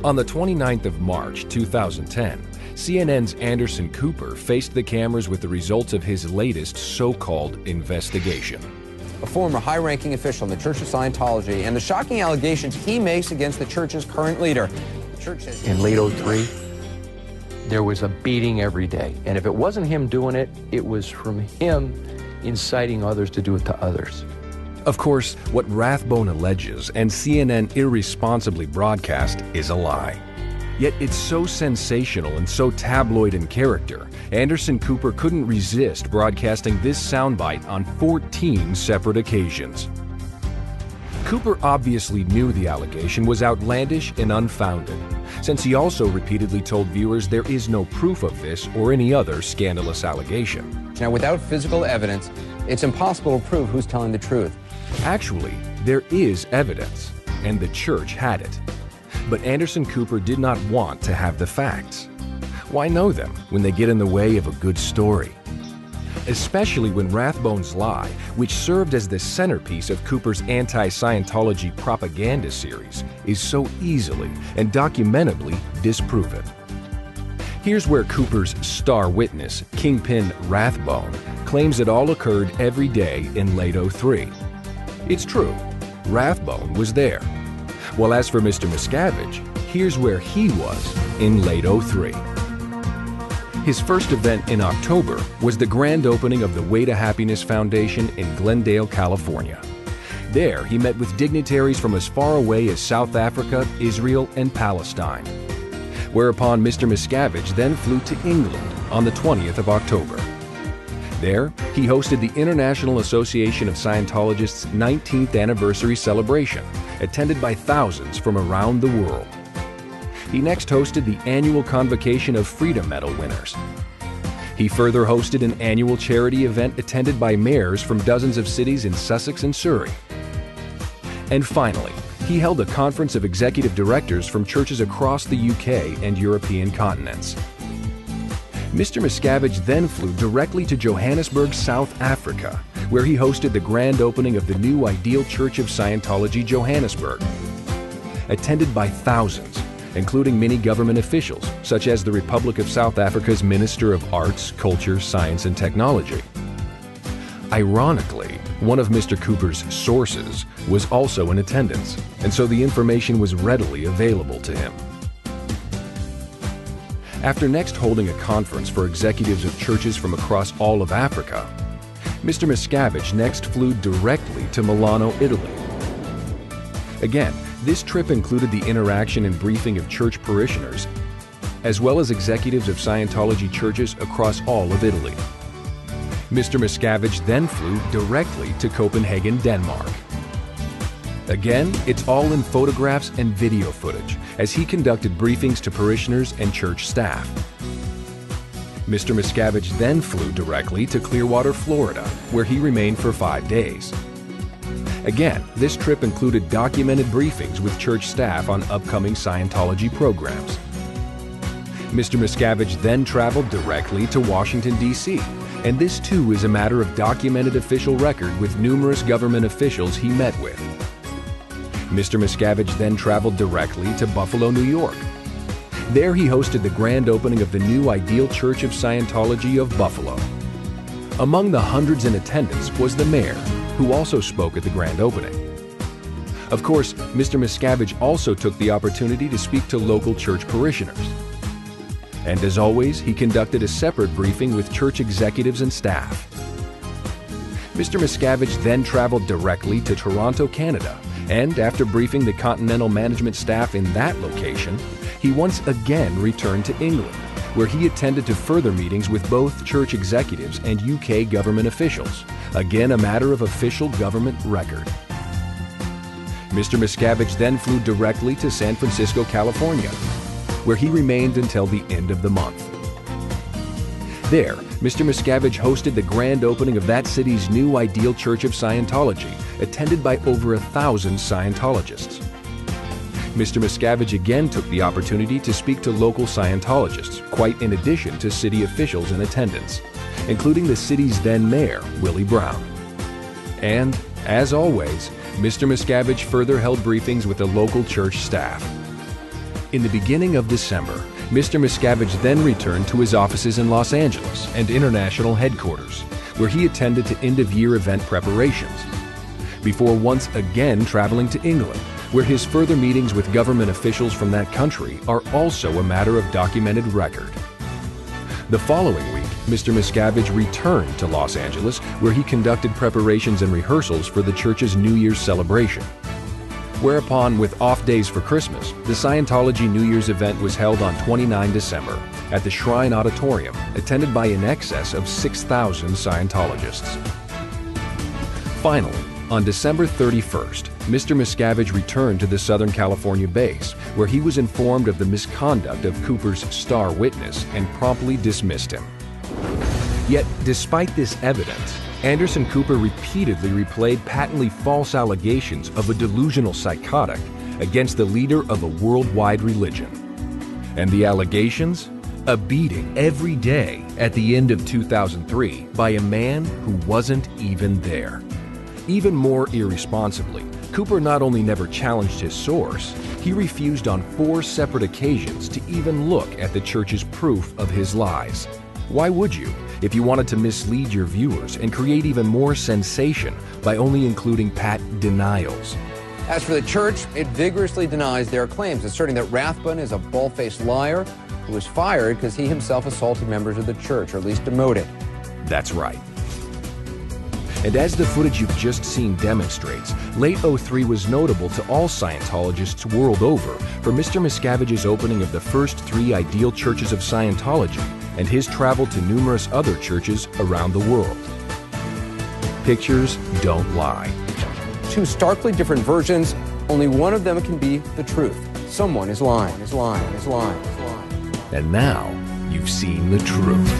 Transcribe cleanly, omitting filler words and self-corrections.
On the 29th of March 2010, CNN's Anderson Cooper faced the cameras with the results of his latest so-called investigation. A former high-ranking official in the Church of Scientology and the shocking allegations he makes against the church's current leader. The church says in late '03, there was a beating every day. And if it wasn't him doing it, it was from him inciting others to do it to others. Of course, what Rathbone alleges and CNN irresponsibly broadcast is a lie. Yet it's so sensational and so tabloid in character, Anderson Cooper couldn't resist broadcasting this soundbite on 14 separate occasions. Cooper obviously knew the allegation was outlandish and unfounded, since he also repeatedly told viewers there is no proof of this or any other scandalous allegation. Now, without physical evidence, it's impossible to prove who's telling the truth. Actually, there is evidence, and the church had it. But Anderson Cooper did not want to have the facts. Why know them when they get in the way of a good story? Especially when Rathbone's lie, which served as the centerpiece of Cooper's anti-Scientology propaganda series, is so easily and documentably disproven. Here's where Cooper's star witness, Kingpin Rathbone, claims it all occurred every day in late '03. It's true, Rathbone was there. Well, as for Mr. Miscavige, here's where he was in late '03. His first event in October was the grand opening of the Way to Happiness Foundation in Glendale, California. There, he met with dignitaries from as far away as South Africa, Israel, and Palestine. Whereupon Mr. Miscavige then flew to England on the 20th of October. There, he hosted the International Association of Scientologists' 19th anniversary celebration, attended by thousands from around the world. He next hosted the annual convocation of Freedom Medal winners. He further hosted an annual charity event attended by mayors from dozens of cities in Sussex and Surrey. And finally, he held a conference of executive directors from churches across the UK and European continents. Mr. Miscavige then flew directly to Johannesburg, South Africa, where he hosted the grand opening of the new ideal Church of Scientology, Johannesburg. Attended by thousands, including many government officials, such as the Republic of South Africa's Minister of Arts, Culture, Science and Technology. Ironically, one of Mr. Cooper's sources was also in attendance, and so the information was readily available to him. After next holding a conference for executives of churches from across all of Africa, Mr. Miscavige next flew directly to Milano, Italy. Again, this trip included the interaction and briefing of church parishioners, as well as executives of Scientology churches across all of Italy. Mr. Miscavige then flew directly to Copenhagen, Denmark. Again, it's all in photographs and video footage, as he conducted briefings to parishioners and church staff. Mr. Miscavige then flew directly to Clearwater, Florida, where he remained for 5 days. Again, this trip included documented briefings with church staff on upcoming Scientology programs. Mr. Miscavige then traveled directly to Washington, D.C., and this too is a matter of documented official record with numerous government officials he met with. Mr. Miscavige then traveled directly to Buffalo, New York. There he hosted the grand opening of the new ideal Church of Scientology of Buffalo. Among the hundreds in attendance was the mayor, who also spoke at the grand opening. Of course, Mr. Miscavige also took the opportunity to speak to local church parishioners. And as always, he conducted a separate briefing with church executives and staff. Mr. Miscavige then traveled directly to Toronto, Canada, and after briefing the Continental management staff in that location, he once again returned to England, where he attended to further meetings with both church executives and UK government officials, again a matter of official government record. Mr. Miscavige then flew directly to San Francisco, California, where he remained until the end of the month. There, Mr. Miscavige hosted the grand opening of that city's new ideal Church of Scientology, attended by over 1,000 Scientologists. Mr. Miscavige again took the opportunity to speak to local Scientologists, quite in addition to city officials in attendance, including the city's then mayor, Willie Brown. And, as always, Mr. Miscavige further held briefings with the local church staff. In the beginning of December, Mr. Miscavige then returned to his offices in Los Angeles and international headquarters, where he attended to end-of-year event preparations, before once again traveling to England, where his further meetings with government officials from that country are also a matter of documented record. The following week, Mr. Miscavige returned to Los Angeles, where he conducted preparations and rehearsals for the church's New Year's celebration. Whereupon, with off days for Christmas, the Scientology New Year's event was held on 29 December at the Shrine Auditorium, attended by in excess of 6,000 Scientologists. Finally, on December 31st, Mr. Miscavige returned to the Southern California base, where he was informed of the misconduct of Cooper's star witness and promptly dismissed him. Yet, despite this evidence, Anderson Cooper repeatedly replayed patently false allegations of a delusional psychotic against the leader of a worldwide religion. And the allegations? A beating every day at the end of 2003 by a man who wasn't even there. Even more irresponsibly, Cooper not only never challenged his source, he refused on 4 separate occasions to even look at the church's proof of his lies. Why would you, if you wanted to mislead your viewers and create even more sensation by only including pat denials? As for the church, it vigorously denies their claims, asserting that Rathbun is a bald-faced liar who was fired because he himself assaulted members of the church, or at least demoted. That's right. And as the footage you've just seen demonstrates, late '03 was notable to all Scientologists world over for Mr. Miscavige's opening of the first 3 ideal churches of Scientology and his travel to numerous other churches around the world. Pictures don't lie. 2 starkly different versions, only one of them can be the truth. Someone is lying, is lying, is lying, is lying. And now you've seen the truth.